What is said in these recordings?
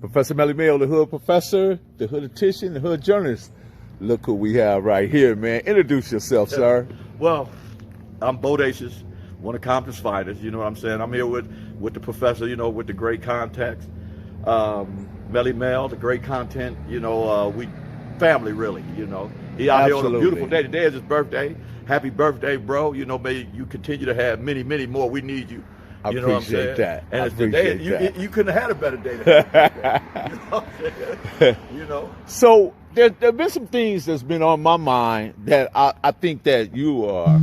Professor Melly Mail, the hood professor, the hooditician, the hood journalist. Look who we have right here, man. Introduce yourself, sir. Well, I'm Bodacious, one of Compton's finest. You know what I'm saying? I'm here with the professor, you know, with the great context. Melly Mail, the great content. You know, we family really. You know, he out here on a beautiful day. Today is his birthday. Happy birthday, bro. You know, may you continue to have many, many more. We need you. I You know what I'm appreciate saying? that. And I it's the day appreciate you couldn't have had a better day than that. You know what I'm saying? You know. So there have been some things that's been on my mind that I think that you are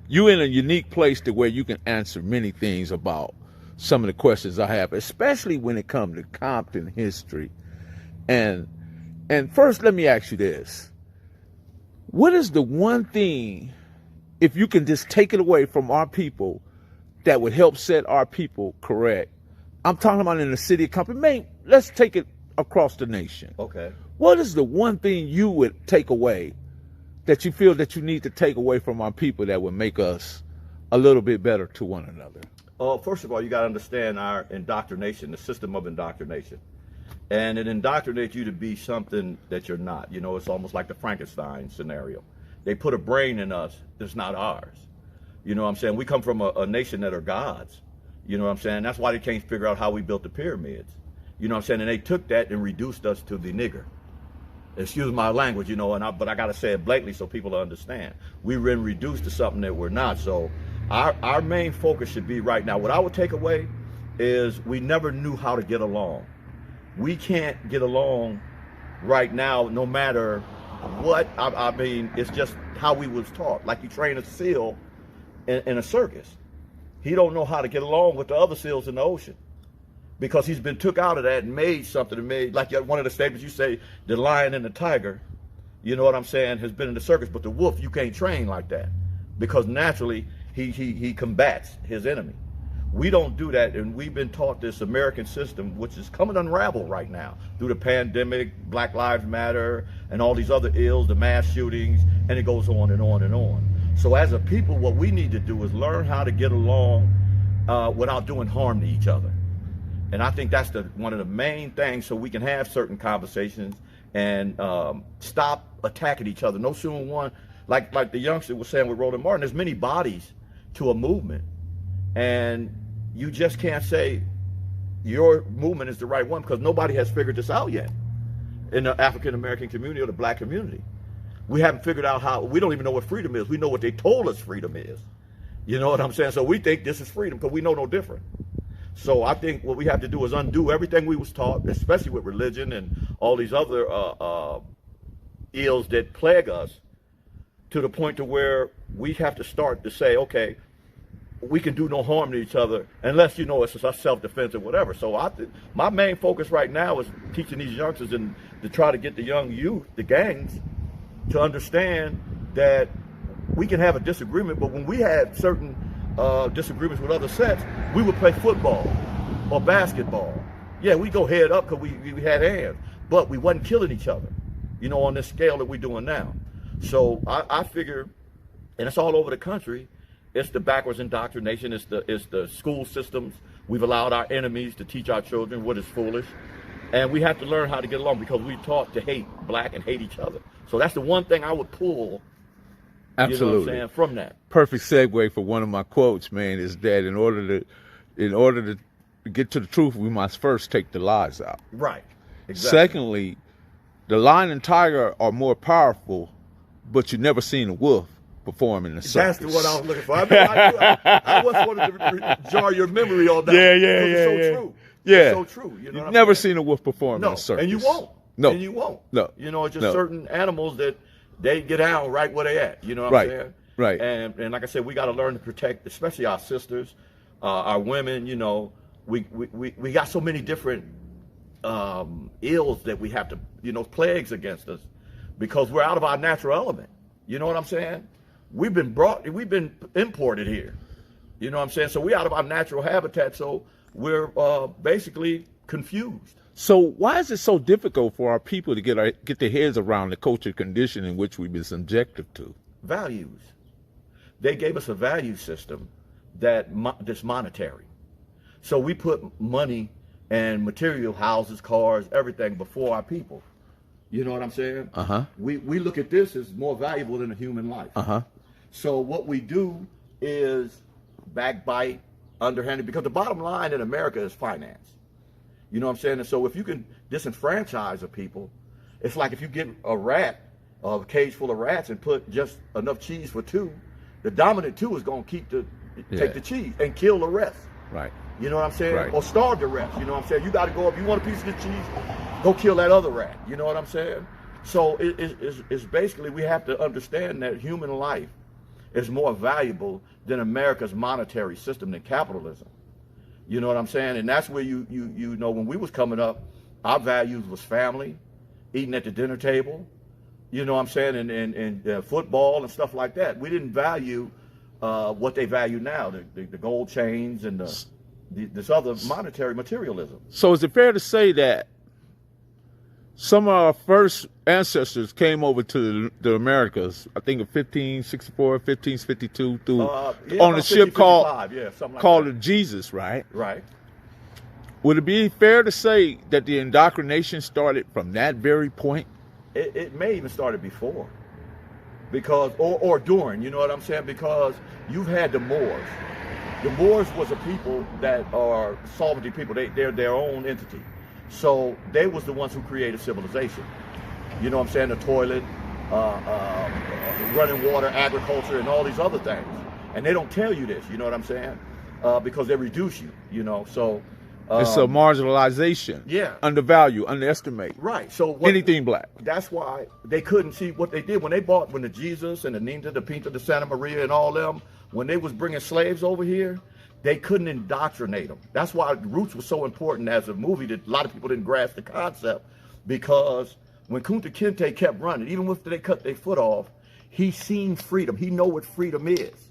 you in a unique place to where you can answer many things about some of the questions I have, especially when it comes to Compton history. And first, let me ask you this. What is the one thing, if you can just take it away from our people, that would help set our people correct? I'm talking about in the city of Compton. Man, let's take it across the nation. Okay. What is the one thing you would take away that you feel that you need to take away from our people that would make us a little bit better to one another? First of all, you got to understand our indoctrination, the system of indoctrination. And it indoctrinates you to be something that you're not. You know, it's almost like the Frankenstein scenario. They put a brain in us that's not ours. You know what I'm saying? We come from a nation that are gods. You know what I'm saying? That's why they can't figure out how we built the pyramids. You know what I'm saying? And they took that and reduced us to the nigger. Excuse my language, you know, but I got to say it blatantly so people understand. We've been reduced to something that we're not. So our main focus should be right now. What I would take away is we never knew how to get along. We can't get along right now, no matter what. I mean, it's just how we was taught. Like you train a seal in a circus. He don't know how to get along with the other seals in the ocean because he's been took out of that and made something and made, like one of the statements you say, the lion and the tiger, you know what I'm saying, has been in the circus, but the wolf, you can't train like that because naturally he combats his enemy. We don't do that, and we've been taught this American system, which is coming unravel right now through the pandemic, Black Lives Matter, and all these other ills, the mass shootings, and it goes on and on and on. So as a people, what we need to do is learn how to get along without doing harm to each other. And I think that's one of the main things so we can have certain conversations and stop attacking each other. No sooner one, like the youngster was saying with Roland Martin, there's many bodies to a movement. And you just can't say your movement is the right one because nobody has figured this out yet in the African-American community or the black community. We haven't figured out how, we don't even know what freedom is. We know what they told us freedom is. You know what I'm saying? So we think this is freedom because we know no different. So I think what we have to do is undo everything we was taught, especially with religion and all these other ills that plague us, to the point to where we have to start to say, okay, we can do no harm to each other unless, you know, it's self-defense or whatever. So my main focus right now is teaching these youngsters and to try to get the young youth, the gangs, to understand that we can have a disagreement, but when we had certain disagreements with other sets, we would play football or basketball. Yeah, we go head up because we had hands, but we wasn't killing each other, you know, on this scale that we're doing now. So I figure, and it's all over the country, it's the backwards indoctrination, it's the school systems. We've allowed our enemies to teach our children what is foolish. And we have to learn how to get along because we're taught to hate black and hate each other. So that's the one thing I would pull, absolutely, you know what I'm saying, from that. Perfect segue for one of my quotes, man, is that in order to get to the truth, we must first take the lies out. Right. Exactly. Secondly, the lion and tiger are more powerful, but you've never seen a wolf perform in the circus. That's the one I was looking for. I just wanted to jar your memory on that. Yeah. It's so true. Yeah. It's so true. You know, you've never seen a wolf perform in a circus. And you won't. No. And you won't. No. You know, it's just certain animals that they get out right where they at. You know what I'm saying? Right. And like I said, we got to learn to protect, especially our sisters, our women. You know, we got so many different ills that we have to, you know, plagues against us because we're out of our natural element. You know what I'm saying? We've been imported here. You know what I'm saying? So we're out of our natural habitat. So we're basically confused. So why is it so difficult for our people to get their heads around the culture condition in which we've been subjected to? Values. They gave us a value system that's monetary. So we put money and material, houses, cars, everything before our people. You know what I'm saying? We look at this as more valuable than a human life. So what we do is backbite, underhanded, because the bottom line in America is finance. You know what I'm saying? And so if you can disenfranchise a people, it's like if you get a cage full of rats and put just enough cheese for two, the dominant two is going to take the cheese and kill the rest. Right. You know what I'm saying? Right. Or starve the rest. You know what I'm saying? You got to go up. You want a piece of the cheese? Go kill that other rat. You know what I'm saying? So it's basically, we have to understand that human life is more valuable than America's monetary system, than capitalism. You know what I'm saying? And that's where you know, when we was coming up, our values was family, eating at the dinner table, you know what I'm saying, and football and stuff like that. We didn't value what they value now, the gold chains and this other monetary materialism. So is it fair to say that some of our first ancestors came over to the Americas, I think in 1564, 1552, through on a ship called the Jesus, right? Right. Would it be fair to say that the indoctrination started from that very point? It may even started before, because or during. You know what I'm saying? Because you've had the Moors. The Moors was a people that are sovereignty people. They're their own entity. So they was the ones who created civilization. You know what I'm saying? The toilet, running water, agriculture, and all these other things. And they don't tell you this, you know what I'm saying? Because they reduce you, you know. So it's a marginalization. Yeah. Undervalue, underestimate. Right. So anything black. That's why they couldn't see what they did when the Jesus and the Nina, the Pinta, the Santa Maria, and all them, when they was bringing slaves over here, they couldn't indoctrinate them. That's why Roots was so important as a movie, that a lot of people didn't grasp the concept, because when Kunta Kinte kept running, even if they cut their foot off, he seen freedom. He know what freedom is.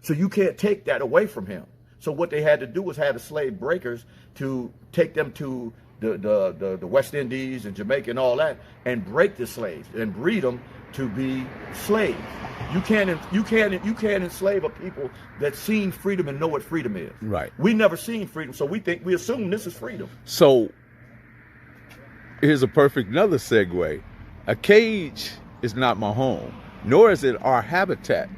So you can't take that away from him. So what they had to do was have the slave breakers to take them to the West Indies and Jamaica and all that, and break the slaves and breed them to be slaves. You can't enslave a people that seen freedom and know what freedom is. Right. We never seen freedom, so we assume this is freedom. So here's a perfect another segue. A cage is not my home, nor is it our habitat.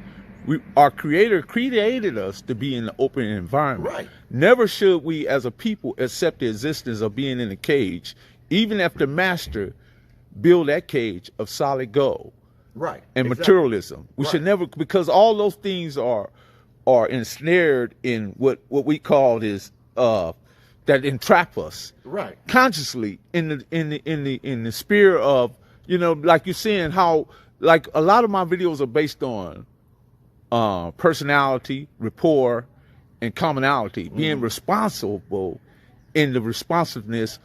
Our Creator created us to be in the open environment. Right. Never should we as a people accept the existence of being in a cage, even if the master build that cage of solid gold. Right. And exactly. Materialism. We should never, because all those things are ensnared in what we call is that entrap us. Right. Consciously in the sphere of, you know, like you're saying how, like, a lot of my videos are based on personality, rapport, and commonality, being responsible in the responsiveness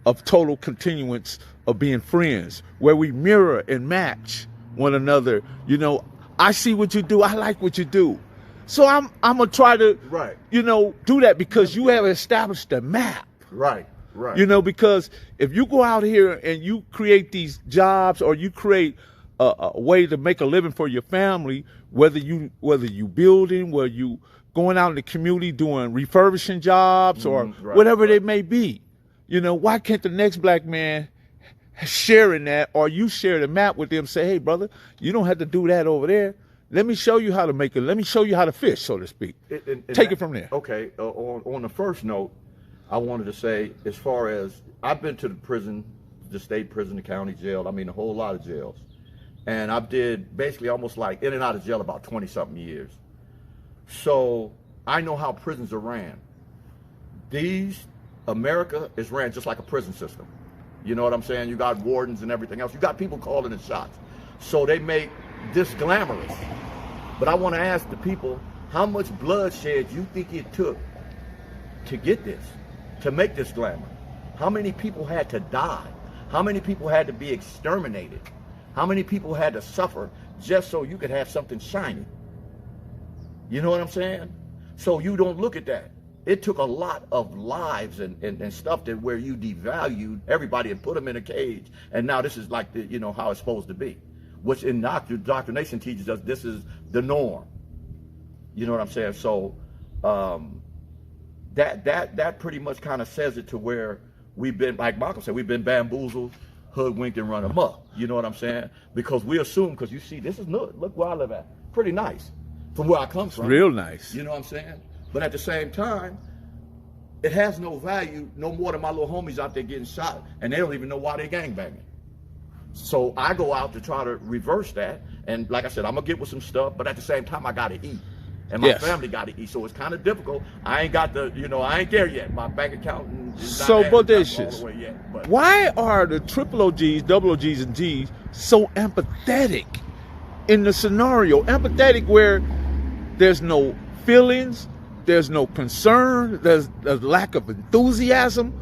of total continuance of being friends, where we mirror and match one another. You know, I see what you do, I like what you do, so I'm gonna try to, you know, do that, because you have established a map. Right. You know, because if you go out here and you create these jobs, or you create a way to make a living for your family, whether you building, whether you going out in the community doing refurbishing jobs, or whatever they may be, you know, why can't the next black man sharing that, or you share the map with them, say, hey brother, you don't have to do that over there. Let me show you how to make it. Let me show you how to fish, so to speak. Take it from there. Okay. On the first note, I wanted to say, as far as I've been to the prison, the state prison, the county jail, I mean a whole lot of jails. And I did basically almost like in and out of jail about 20-something years. So I know how prisons are ran. America is ran just like a prison system. You know what I'm saying? You got wardens and everything else. You got people calling the shots. So they make this glamorous. But I want to ask the people, how much bloodshed you think it took to get this, to make this glamour? How many people had to die? How many people had to be exterminated? How many people had to suffer just so you could have something shiny? You know what I'm saying? So you don't look at that. It took a lot of lives and stuff that where you devalued everybody and put them in a cage. And now this is like the, you know, how it's supposed to be. Which in indoctrination teaches us this is the norm. You know what I'm saying? So that pretty much kind of says it to where we've been, like Malcolm said, we've been bamboozled, hoodwinked, and run amok. You know what I'm saying? Because we assume, because you see, this is look where I live at, pretty nice from where I come from. Real nice. You know what I'm saying? But at the same time, it has no value, no more than my little homies out there getting shot, and they don't even know why they gangbanging. So I go out to try to reverse that, and like I said, I'm gonna get with some stuff, but at the same time, I gotta eat, and my family gotta eat. So it's kind of difficult. I ain't got the, I ain't there yet. My bank account is not so all bodacious. the way yet, but why are the triple OGs, double OGs, and Gs so empathetic in the scenario? Empathetic where there's no feelings, there's no concern, there's lack of enthusiasm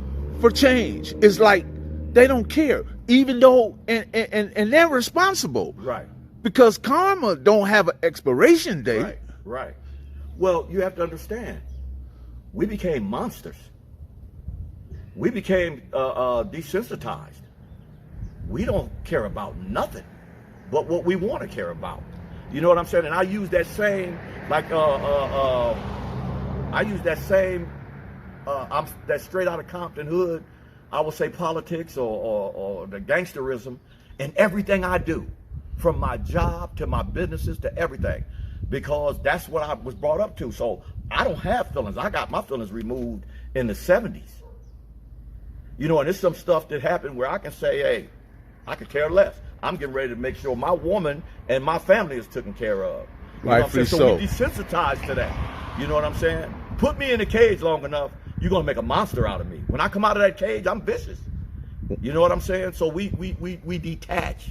for change. It's like they don't care, even though, and they're responsible. Right. Because karma don't have an expiration date. Right. Well, you have to understand, we became monsters. We became desensitized. We don't care about nothing but what we want to care about. You know what I'm saying? And I use that same, like, I use that same, I'm that straight out of Compton hood, I would say politics or the gangsterism in everything I do, from my job to my businesses to everything, because that's what I was brought up to. So I don't have feelings. I got my feelings removed in the 70s. You know, and there's some stuff that happened where I can say, hey, I could care less. I'm getting ready to make sure my woman and my family is taken care of. You know what I'm saying? So we desensitized to that. You know what I'm saying? Put me in a cage long enough, you're gonna make a monster out of me. When I come out of that cage, I'm vicious. You know what I'm saying? So we detach.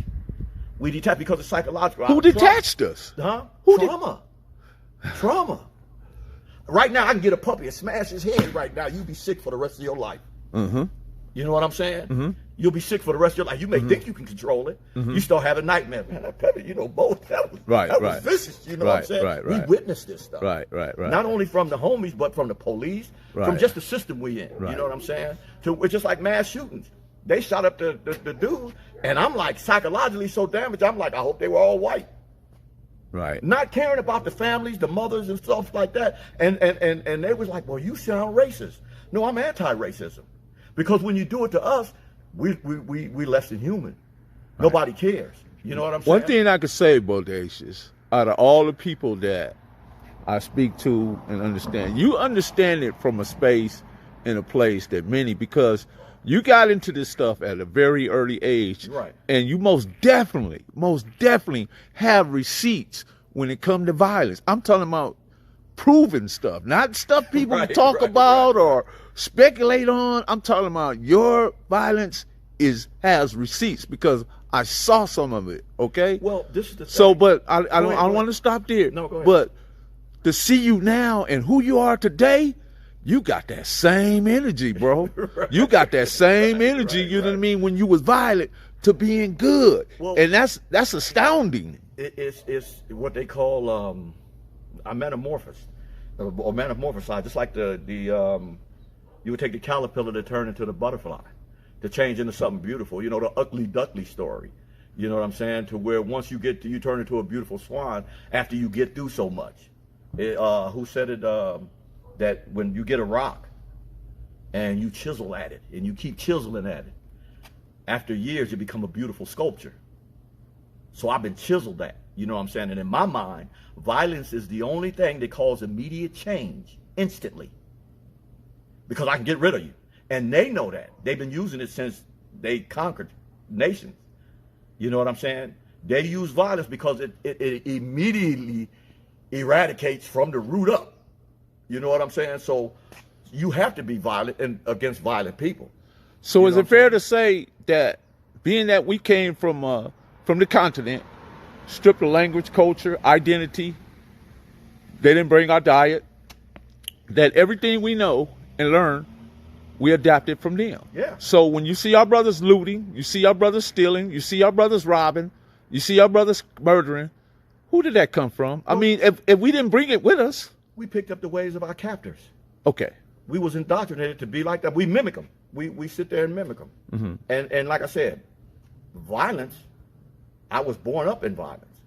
We detach because it's psychological. Who detached us? Huh? Who Trauma. Right now, I can get a puppy and smash his head right now. You'll be sick for the rest of your life. Mm-hmm. You know what I'm saying? Mm-hmm. You'll be sick for the rest of your life. You may think you can control it. You start having nightmares. Man, that puppy, both that was vicious. You know what I'm saying? We witnessed this stuff. Right. Not only from the homies, but from the police, from just the system we in. You know what I'm saying? It's just like mass shootings. They shot up the dude, and I'm like psychologically so damaged. I'm like, I hope they were all white. Right. Not caring about the families, the mothers, and stuff like that. And they was like, well, you sound racist. No, I'm anti-racism. Because when you do it to us, we less than human. Nobody cares. You know what I'm saying? One thing I could say, Bodacious, out of all the people that I speak to and understand, you understand it from a space and a place that many, because you got into this stuff at a very early age. Right. And you most definitely have receipts when it comes to violence. I'm talking about proven stuff, not stuff people talk about or speculate on. I'm talking about your violence has receipts, because I saw some of it. Okay. Well, this is the thing. So, but I don't want to stop there. No, go ahead. But to see you now and who you are today, you got that same energy, bro. You got that same energy. You know what I mean? When you was violent to being good, and that's astounding. It's what they call a metamorphosis, or metamorphosized. Just like you would take the caterpillar to turn into the butterfly, to change into something beautiful. You know, the ugly duckling story. You know what I'm saying? To where once you turn into a beautiful swan after you get through so much. Who said it? That when you get a rock and you chisel at it and you keep chiseling at it, after years you become a beautiful sculpture. So I've been chiseled at, you know what I'm saying? And in my mind, violence is the only thing that causes immediate change instantly, because I can get rid of you. And they know that. They've been using it since they conquered nations. You know what I'm saying? They use violence because it immediately eradicates from the root up. You know what I'm saying? So you have to be violent and against violent people. So is it fair to say that, being that we came from the continent, stripped of language, culture, identity, they didn't bring our diet, that everything we know and learn, we adapted from them? Yeah. So when you see our brothers looting, you see our brothers stealing, you see our brothers robbing, you see our brothers murdering, who did that come from? I mean, if we didn't bring it with us. We picked up the ways of our captors. Okay. We was indoctrinated to be like that. We mimic them. We sit there and mimic them. Mm-hmm. And like I said, violence, I was born up in violence.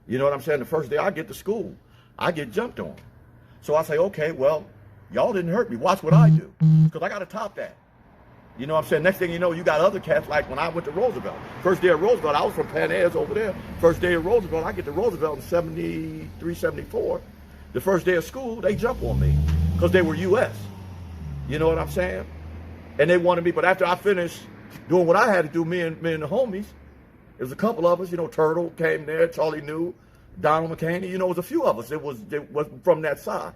You know what I'm saying? The first day I get to school, I get jumped on. So I say, okay, well, Y'all didn't hurt me. Watch what I do. Because I got to top that. You know what I'm saying? Next thing you know, you got other cats like when I went to Roosevelt. First day of Roosevelt, I was from Pan Airs over there. First day of Roosevelt, I get to Roosevelt in 73, 74. The first day of school, they jump on me because they were U.S. You know what I'm saying? And they wanted me, but after I finished doing what I had to do, me and the homies, there was a couple of us, you know, Turtle came there, Charlie New, Donald McCaney, you know, it was a few of us. It was from that side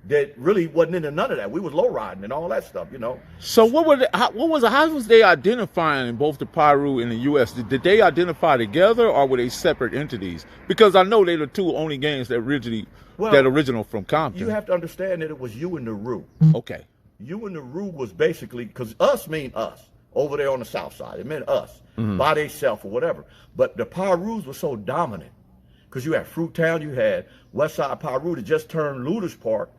that really wasn't into none of that. We was low riding and all that stuff, you know. So how was they identifying in both the Piru and the U.S.? Did they identify together or were they separate entities? Because I know they're the two only gangs that original from Compton. You have to understand that it was you and the Roo. Okay. You and the Roo was basically, because us mean us over there on the south side. It meant us by themselves or whatever. But the Pirus were so dominant because you had Fruittown, you had Westside Piru that just turned Looters Park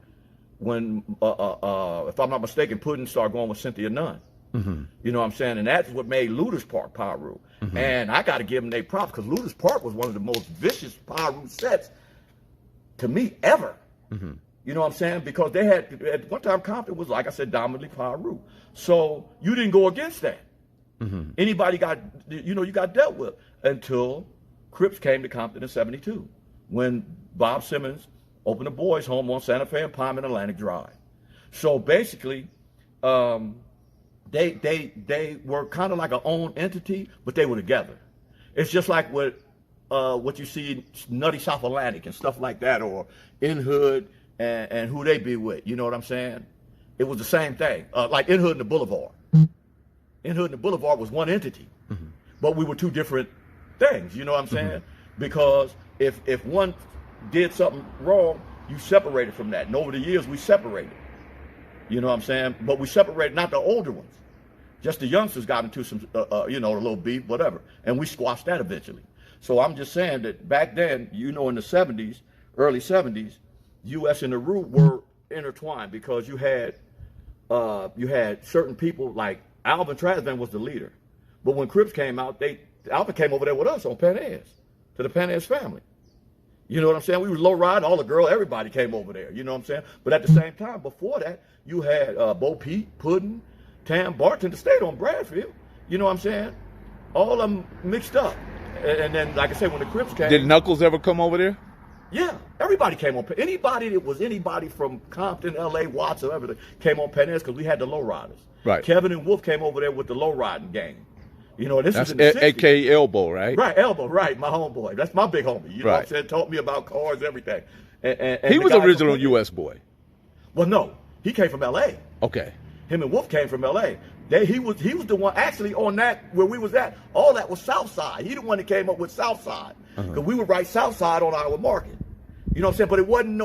when, if I'm not mistaken, Puddin started going with Cynthia Nunn. You know what I'm saying? And that's what made Looters Park Piru. And I got to give them their props because Looters Park was one of the most vicious Piru sets to me ever. You know what I'm saying? Because they had, at one time, Compton was, like I said, dominantly Piru. So you didn't go against that. Anybody got, you know, you got dealt with until Crips came to Compton in 72 when Bob Simmons opened a boys' home on Santa Fe and Palm and Atlantic Drive. So basically, they were kind of like a own entity, but they were together. It's just like what you see in Nutty South Atlantic and stuff like that, or In Hood and who they be with. You know what I'm saying? It was the same thing. Like In Hood and the Boulevard. In Hood and the Boulevard was one entity, but we were two different things. You know what I'm saying? Because if one did something wrong, you separated from that. And over the years, we separated. You know what I'm saying? But we separated not the older ones. Just the youngsters got into some, you know, a little beef, whatever. And we squashed that eventually. So I'm just saying that back then, you know, in the 70s, early 70s, U.S. and the Roo were intertwined because you had certain people like Alvin Trasman was the leader. But when Crips came out, Alvin came over there with us on Pan Airs, to the Pan Airs family. You know what I'm saying? We was low riding, all the girl, everybody came over there. You know what I'm saying? But at the same time, before that, you had Bo Peep, Puddin', Tam, Barton, the state on Bradfield. You know what I'm saying? All of them mixed up. And then, like I said, when the Crips came. Did Knuckles ever come over there? Yeah, everybody came on. Anybody that was anybody from Compton, L.A., Watts, or everything came on Pan Airs because we had the low riders. Right. Kevin and Wolf came over there with the low riding gang. You know, this is in the 60s. A.K.A. Elbow, right? Right, Elbow, right, my homeboy. That's my big homie. You know what I'm saying? Taught me about cars, everything. And he was original U.S. boy. Well, no, he came from L.A. Okay. Him and Wolf came from L.A. He was the one actually on that where we was at. All that was South Side. He the one that came up with South Side because we would write South Side on our market. You know what I'm saying? But it wasn't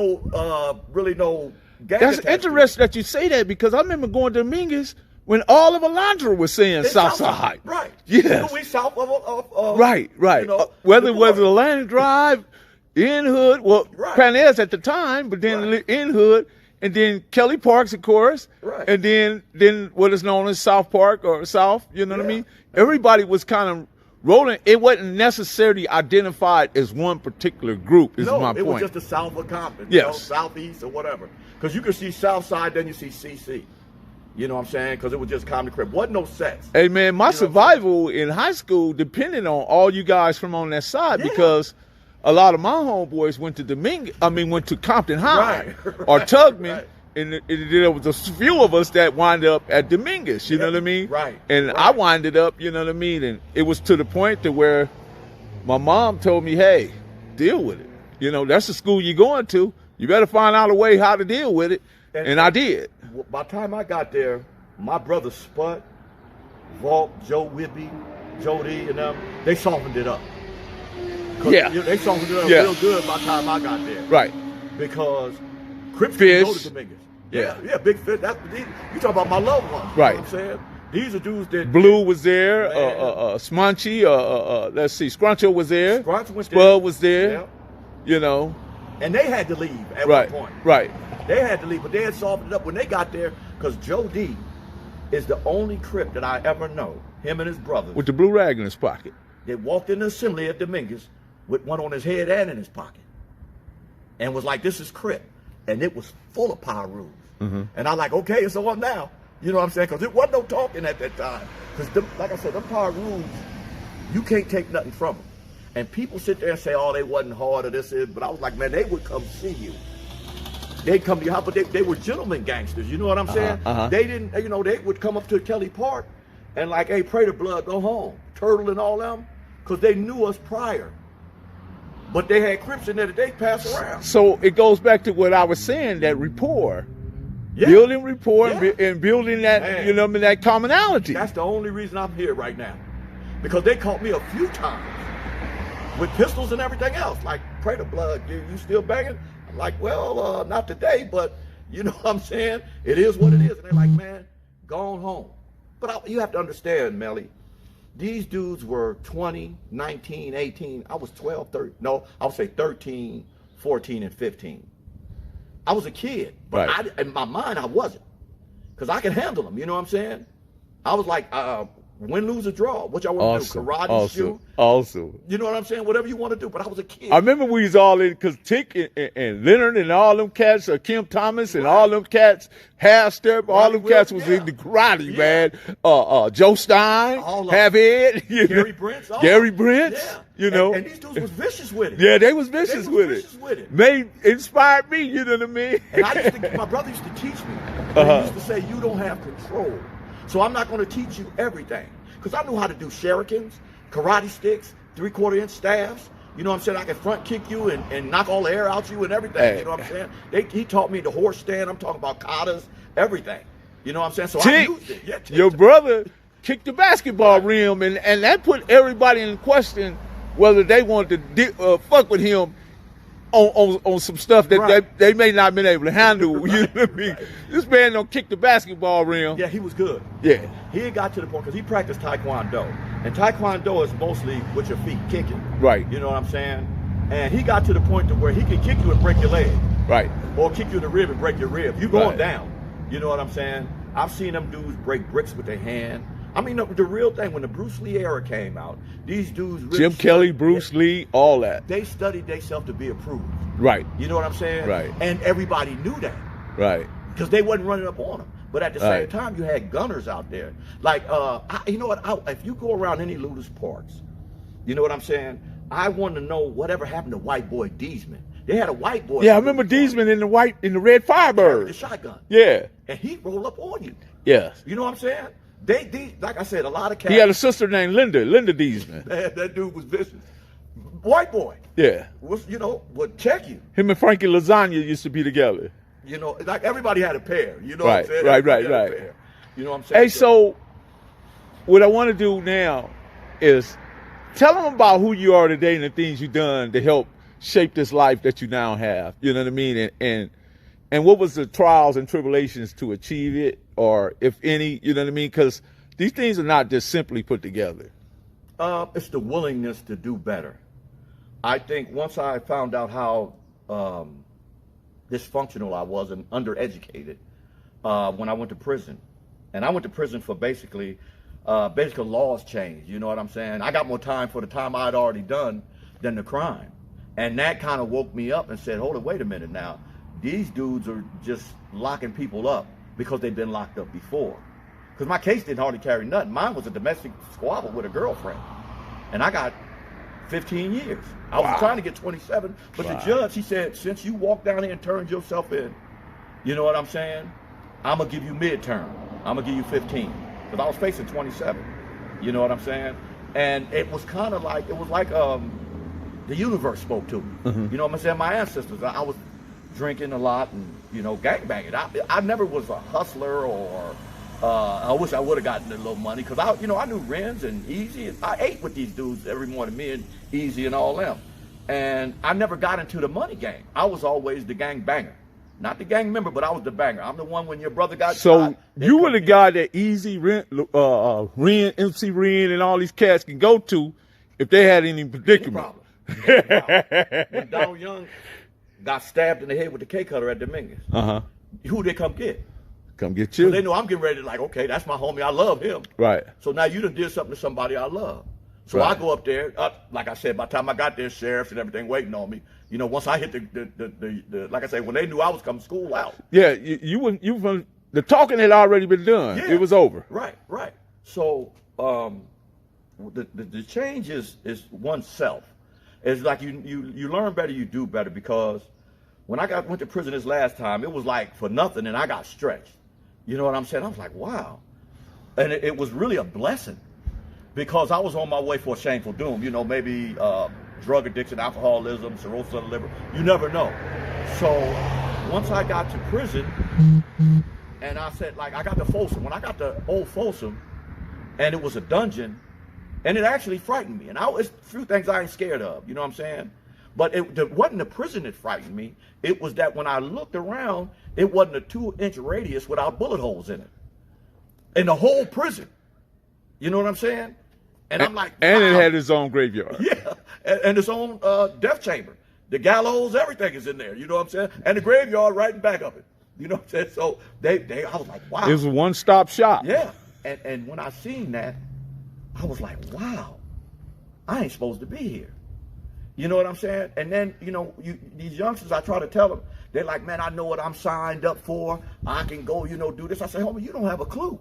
really no gang. That's interesting that you say that because I remember going to Dominguez when all of Alondra was saying South Side. Right. Yes. We south of right. You know, whether it was Atlantic Drive, In Hood, well, Pan Airs at the time, but then In Hood, and then Kelly Parks, of course, and then what is known as South Park or South, you know what I mean? Everybody was kind of rolling. It wasn't necessarily identified as one particular group, is my point. No, it was just the South of Compton, yes. You know, Southeast or whatever. Because you could see South Side, then you see CC. You know what I'm saying? Because it was just Compton Crib. Wasn't no sets. Hey, man, my survival in high school depended on all you guys from on that side because a lot of my homeboys went to Compton High or Tugman, and there was a few of us that wind up at Dominguez, you know what I mean? Right. And I winded up, you know what I mean? And it was to the point to where my mom told me, hey, deal with it. You know, that's the school you're going to. You better find out a way how to deal with it. And I did. By the time I got there, my brother Spud, Vault, Joe Whippy, Jody, and them, they softened it up. Yeah. They softened it up real good by the time I got there. Right. Because Crips Fish. go to Dominguez. Yeah, Big Fish. You talk about my loved ones. Right. You know what I'm saying? These are dudes that... Blue was there, Smunchy, let's see, Scruncho was there. Scrunch was there. Spud was there, you know. And they had to leave at one point. Right. They had to leave, but they had softened it up when they got there because Joe D is the only Crip that I ever know, him and his brothers. With the blue rag in his pocket. They walked in the assembly at Dominguez with one on his head and in his pocket. And was like, this is Crip. And it was full of Pirus. And I'm like, okay, it's on now. You know what I'm saying? Because it wasn't no talking at that time. Because, like I said, them power rules, you can't take nothing from them. And people sit there and say, oh, they wasn't hard or this is, but I was like, man, they would come see you. They'd come to your house, but they were gentlemen gangsters. You know what I'm saying? They didn't, you know, they would come up to Kelly Park and like, hey, pray to blood, go home. Turtle and all them, because they knew us prior. But they had Crips in there that they pass around. So it goes back to what I was saying, that rapport. Building rapport and building that, man, you know, that commonality. That's the only reason I'm here right now. Because they caught me a few times with pistols and everything else. Like, pray to blood, dude, you still banging? I'm like, well, not today, but you know what I'm saying? It is what it is. And they're like, man, go on home. But you have to understand, Melly, these dudes were 20, 19, 18. I was 12, 13. No, I would say 13, 14, and 15. I was a kid, but in my mind, I wasn't. Because I can handle them, you know what I'm saying? I was like, win, lose, or draw. What y'all want to do? Karate, shoot? Awesome. You know what I'm saying? Whatever you want to do. But I was a kid. I remember we was all in, because Tick and Leonard and all them cats, Kim Thomas and all them cats, Half Step, all them cats was in the karate, man. Joe Stein, Have Ed, Gary Brentz. Gary Brentz, you know. And these dudes was vicious with it. Yeah, they was vicious with it. Inspired me, you know what I mean? And I used to, my brother used to teach me. He used to say, you don't have control. So I'm not going to teach you everything. Because I knew how to do shurikens, karate sticks, 3/4 inch staffs. You know what I'm saying? I can front kick you and knock all the air out you and everything. You know what I'm saying? He taught me the horse stand. I'm talking about katas, everything. You know what I'm saying? So I used it. Yeah, your brother kicked the basketball rim, and that put everybody in question whether they wanted to fuck with him on some stuff that they may not have been able to handle. You know what I mean? This man don't kick the basketball rim. Yeah, he was good. Yeah. He had got to the point, because he practiced Taekwondo. And Taekwondo is mostly with your feet, kicking. Right. You know what I'm saying? And he got to the point to where he could kick you and break your leg. Right. Or kick you in the rib and break your rib. You going down. You know what I'm saying? I've seen them dudes break bricks with their hand. I mean, the real thing, when the Bruce Lee era came out, these dudes really Jim Kelly, Bruce Lee, all that. They studied themselves to be approved. Right. You know what I'm saying? Right. And everybody knew that. Right. Because they wasn't running up on them. But at the same time, you had gunners out there. Like, you know what? If you go around any Ludus parks, you know what I'm saying? I want to know whatever happened to White Boy Deesman. They had a white boy. Yeah, I remember Deesman in the red Firebird. The shotgun. Yeah. And he'd roll up on you. Yes. You know what I'm saying? They like I said, a lot of cats. He had a sister named Linda Deesman. That dude was vicious. White boy. Yeah. Would check you. Him and Frankie Lasagna used to be together. You know, like everybody had a pair. You know what I'm saying? Right. You know what I'm saying? Hey, so what I want to do now is tell them about who you are today and the things you've done to help shape this life that you now have. You know what I mean? And what was the trials and tribulations to achieve it, or if any, you know what I mean? Because these things are not just simply put together. It's the willingness to do better. I think once I found out how dysfunctional I was and undereducated when I went to prison. And I went to prison for basically laws changed. You know what I'm saying? I got more time for the time I had already done than the crime. And that kind of woke me up and said, hold it, wait a minute now. These dudes are just locking people up because they've been locked up before. Because my case didn't hardly carry nothing. Mine was a domestic squabble with a girlfriend. And I got 15 years. I was trying to get 27, but the judge, he said, since you walked down here and turned yourself in, you know what I'm saying? I'm going to give you midterm. I'm going to give you 15. Because I was facing 27. You know what I'm saying? And it was kind of like, the universe spoke to me. You know what I'm saying? My ancestors, I was drinking a lot and, gangbanging. I never was a hustler or... I wish I would have gotten a little money, because I knew Renz and Easy. I ate with these dudes every morning, me and Easy and all them. And I never got into the money game. I was always the gang banger. Not the gang member, but I was the banger. I'm the one when your brother got shot. So you were the guy that Easy, Ren, MC Ren, and all these cats can go to if they had any predicament. Any problem. When Donald Young got stabbed in the head with the K cutter at Dominguez, who they come get? Come get you. So they know I'm getting ready to okay, that's my homie. I love him. Right. So now you done did something to somebody I love. So Right. I go up there, like I said, by the time I got there, sheriffs and everything waiting on me. You know, once I hit the like I said, when they knew I was coming to school out. Yeah, the talking had already been done. Yeah. It was over. Right. So the change is oneself. It's like you learn better, you do better, because when I went to prison this last time, it was like for nothing, and I got stretched. You know what I'm saying? I was like, wow. And it was really a blessing, because I was on my way for a shameful doom. You know, maybe drug addiction, alcoholism, cirrhosis of the liver. You never know. So once I got to prison, and I said, like, I got to Folsom. When I got to old Folsom, and it was a dungeon, and it actually frightened me. And it's a few things I ain't scared of. You know what I'm saying? But it wasn't the prison that frightened me. It was that when I looked around, it wasn't a 2-inch radius without bullet holes in it. In the whole prison. You know what I'm saying? And I'm like, and wow. it had its own graveyard. Yeah, and its own death chamber. The gallows, everything is in there. You know what I'm saying? And the graveyard right in back of it. You know what I'm saying? So I was like, wow. It was a one-stop shop. Yeah. And when I seen that, I was like, wow, I ain't supposed to be here. You know what I'm saying? And then, you know, these youngsters, I try to tell them, they're like, man, I know what I'm signed up for. I can go, you know, do this. I say, homie, you don't have a clue.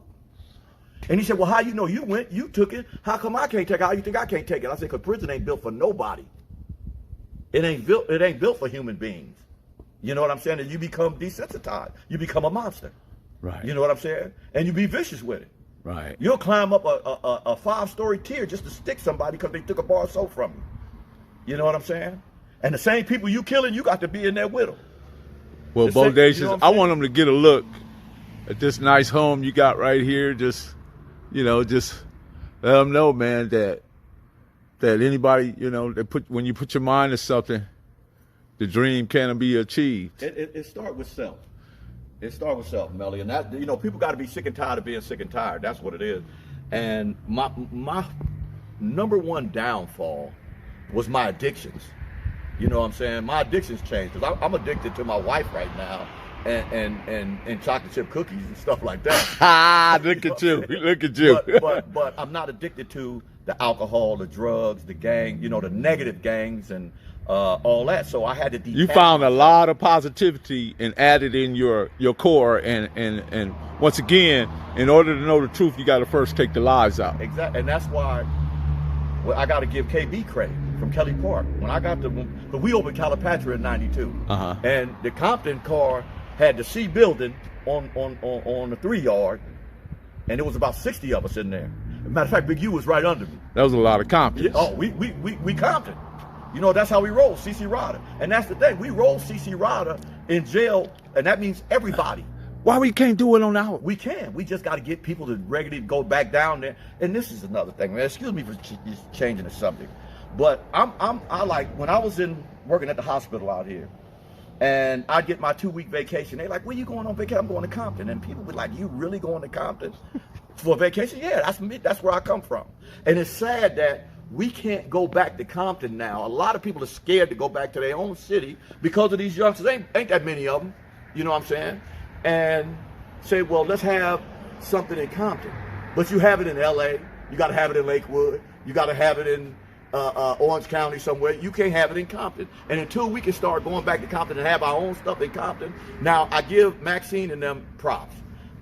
And he said, well, how you know you went? You took it. How come I can't take it? How you think I can't take it? I said, because prison ain't built for nobody. It ain't built for human beings. You know what I'm saying? And you become desensitized. You become a monster. Right. You know what I'm saying? And you be vicious with it. Right. You'll climb up a 5-story tier just to stick somebody because they took a bar of soap from you. You know what I'm saying? And the same people you killing, you got to be in there with them. Well, Bodacious, you know I want them to get a look at this nice home you got right here. Just let them know, man, that anybody, you know, when you put your mind to something, the dream can be achieved. It starts with self. It starts with self, Melly. And that, you know, people got to be sick and tired of being sick and tired. That's what it is. And my number one downfall was my addictions. You know what I'm saying? My addictions changed, because I'm addicted to my wife right now, and chocolate chip cookies and stuff like that. Look at you. Look at you. But I'm not addicted to the alcohol, the drugs, the gang, you know, the negative gangs and all that. So I had to detach. You found a lot of positivity and added in your core, and once again, in order to know the truth, you got to first take the lies out. Exactly, and that's why I got to give KB credit from Kelly Park. When I got because we opened Calipatria in '92, and the Compton car had the C building on the 3-yard, and there was about 60 of us in there. As a matter of fact, Big U was right under me. That was a lot of Compton. Yeah, oh, we Compton. You know, that's how we roll, CC Rada. And that's the thing, we roll CC Rada in jail, and that means everybody. Why we can't do it on our? We can. We just got to get people to regularly go back down there. And this is another thing, man. Excuse me for just changing the subject, but I like when I was working at the hospital out here, and I'd get my 2-week vacation. They like, where you going on vacation? I'm going to Compton. And people would like, you really going to Compton for vacation? Yeah, that's me. That's where I come from. And it's sad that we can't go back to Compton now. A lot of people are scared to go back to their own city because of these youngsters. Ain't that many of them. You know what I'm saying? And say, well, let's have something in Compton. But you have it in LA, you got to have it in Lakewood, you got to have it in Orange County somewhere. You can't have it in Compton. And until we can start going back to Compton and have our own stuff in Compton, now I give Maxine and them props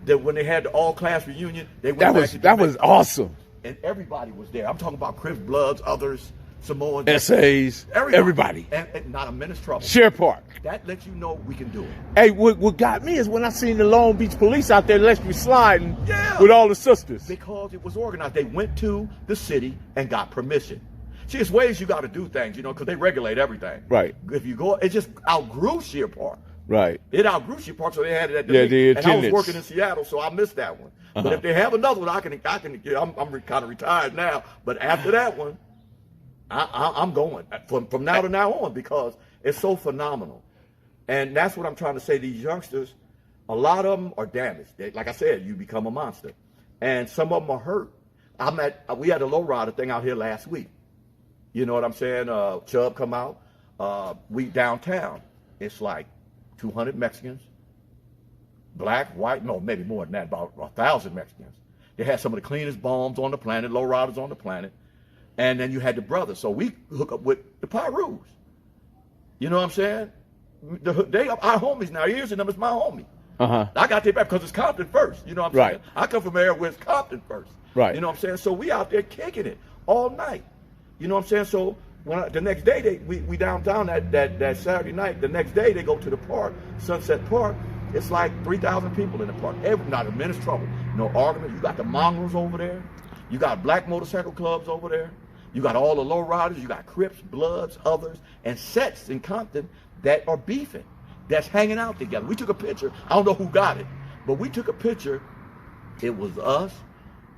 that when they had the all-class reunion, they went back to that was awesome. And everybody was there. I'm talking about Chris Bloods, others, Samoans, essays, everybody. And not a minute's trouble. Share Park. That lets you know we can do it. Hey, what got me is when I seen the Long Beach police out there let me sliding Yeah. with all the sisters. Because it was organized. They went to the city and got permission. See, it's ways you got to do things, you know, because they regulate everything. Right. If you go, it just outgrew Sheer Park. Right. It outgrew Sheer Park, so they had it at the the and I was attendance. working in Seattle, so I missed that one. But if they have another one, I'm kind of retired now. But after that one, I'm going from now to now on, because it's so phenomenal. And that's what I'm trying to say. These youngsters, a lot of them are damaged. Like I said, you become a monster. And some of them are hurt. We had a lowrider thing out here last week. You know what I'm saying? Chubb come out. We downtown. It's like 200 Mexicans. Black, white, no, maybe more than that, about 1,000 Mexicans. They had some of the cleanest bombs on the planet, lowriders on the planet. And then you had the brothers. So we hook up with the Pyrus. You know what I'm saying? They are our homies now. Years and them is my homie. I got their back because it's Compton first. You know what I'm saying? I come from an area where it's Compton first. You know what I'm saying? So we out there kicking it all night. You know what I'm saying? So when the next day we downtown that Saturday night. The next day they go to the park, Sunset Park. It's like 3,000 people in the park. Not a minute's trouble. No argument. You got the mongrels over there. You got black motorcycle clubs over there. You got all the low riders. You got Crips, Bloods, others, and sets in Compton that are beefing, that's hanging out together. We took a picture. I don't know who got it, but we took a picture. It was us,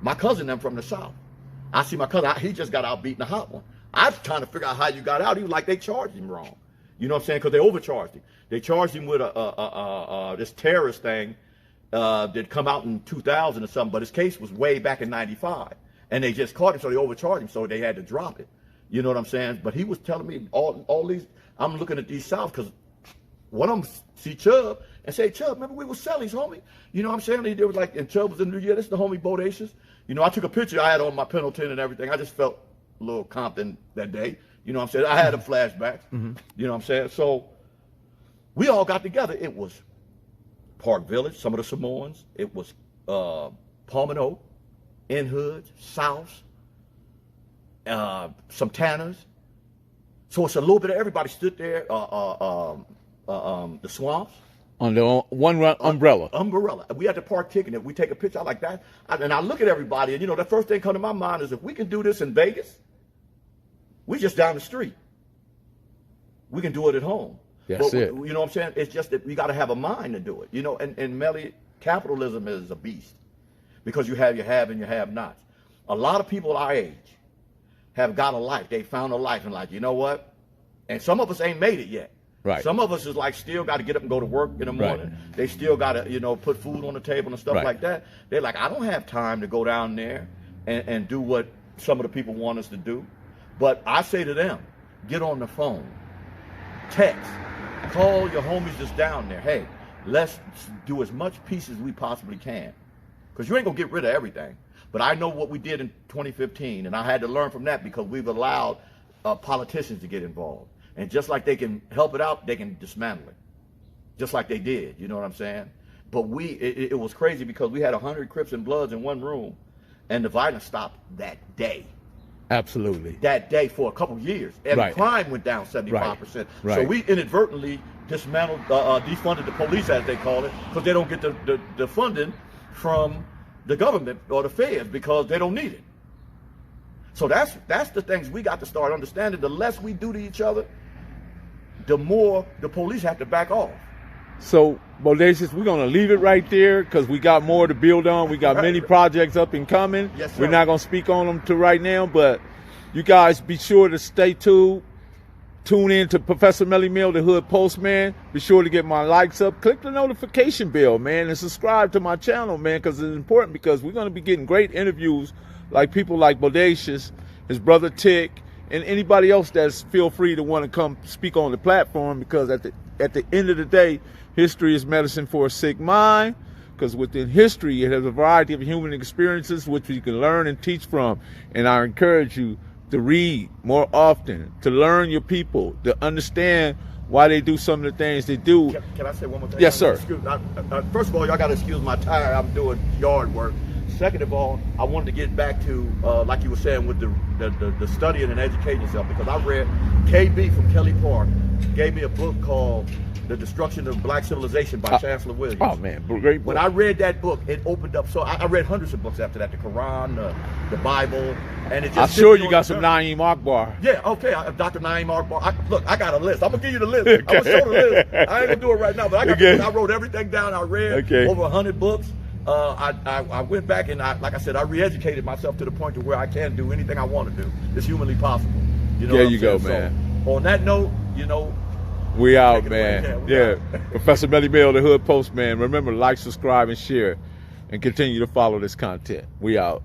my cousin, them from the South. I see my cousin. He just got out beating a hot one. I was trying to figure out how you got out. He was like, they charged him wrong. You know what I'm saying? Because they overcharged him. They charged him with this terrorist thing that come out in 2000 or something, but his case was way back in 95. And they just caught him, so they overcharged him, so they had to drop it. You know what I'm saying? But he was telling me all these, I'm looking at these South, because one of them see Chubb and say, Chubb, remember we were Sellies, homie? You know what I'm saying? They was like, and Chubb was in New Year, this is the homie Bodacious. You know, I took a picture, I had on my Pendleton and everything. I just felt a little Compton that day. You know what I'm saying? I had a flashback. You know what I'm saying? So we all got together. It was Park Village, some of the Samoans. It was Palm Oak, In Hoods, Souths, some Tanners. So it's a little bit of everybody stood there. The Swamps. Under one umbrella. Umbrella. We had the park kicking it. We take a picture out like that. And I look at everybody, and you know, the first thing come to my mind is if we can do this in Vegas, we just down the street. We can do it at home. That's it. You know what I'm saying? It's just that we got to have a mind to do it. You know, and Melly, capitalism is a beast because you have your have and your have-nots. A lot of people our age have got a life. They found a life and like, you know what? And some of us ain't made it yet. Right. Some of us is like still got to get up and go to work in the morning. Right. They still got to, you know, put food on the table and stuff like that. They're like, I don't have time to go down there and do what some of the people want us to do. But I say to them, get on the phone, text, call your homies that's down there. Hey, let's do as much peace as we possibly can. Because you ain't going to get rid of everything. But I know what we did in 2015, and I had to learn from that because we've allowed politicians to get involved. And just like they can help it out, they can dismantle it. Just like they did, you know what I'm saying? But it was crazy because we had 100 Crips and Bloods in one room, and the violence stopped that day. Absolutely. That day for a couple of years. And crime went down 75%. So we inadvertently dismantled, defunded the police, as they call it, because they don't get the funding from the government or the feds because they don't need it. So that's the things we got to start understanding. The less we do to each other, the more the police have to back off. So, Bodacious, we're going to leave it right there because we got more to build on. We got many projects up and coming. Yes, sir. We're not going to speak on them right now, but you guys be sure to stay tuned. Tune in to Professor Melly Mill, the Hood Postman. Be sure to get my likes up. Click the notification bell, man, and subscribe to my channel, man, because it's important because we're going to be getting great interviews like people like Bodacious, his brother Tick, and anybody else that's feel free to want to come speak on the platform because at the end of the day, history is medicine for a sick mind because within history, it has a variety of human experiences which we can learn and teach from. And I encourage you to read more often, to learn your people, to understand why they do some of the things they do. Can I say one more thing? Yes, sir. First of all, y'all got to excuse my tire. I'm doing yard work. Second of all, I wanted to get back to, like you were saying, with the studying and educating yourself, because I read KB from Kelly Park gave me a book called The Destruction of Black Civilization by Chancellor Williams. Oh, man, great book. When I read that book, it opened up. So I read hundreds of books after that, the Quran, the Bible, and it just... I'm sure you got some Naeem Akbar. Yeah, okay, Dr. Naeem Akbar. Look, I got a list. I'm going to give you the list. Okay. I'm going to show the list. I ain't going to do it right now, but I wrote everything down. I read over 100 books. I went back and like I said, I re-educated myself to the point to where I can do anything I want to do. It's humanly possible. You know there you go, man. So, on that note, you know, we out, man. Yeah. Professor Melly Mill, the Hood Postman. Remember, like, subscribe, and share, and continue to follow this content. We out.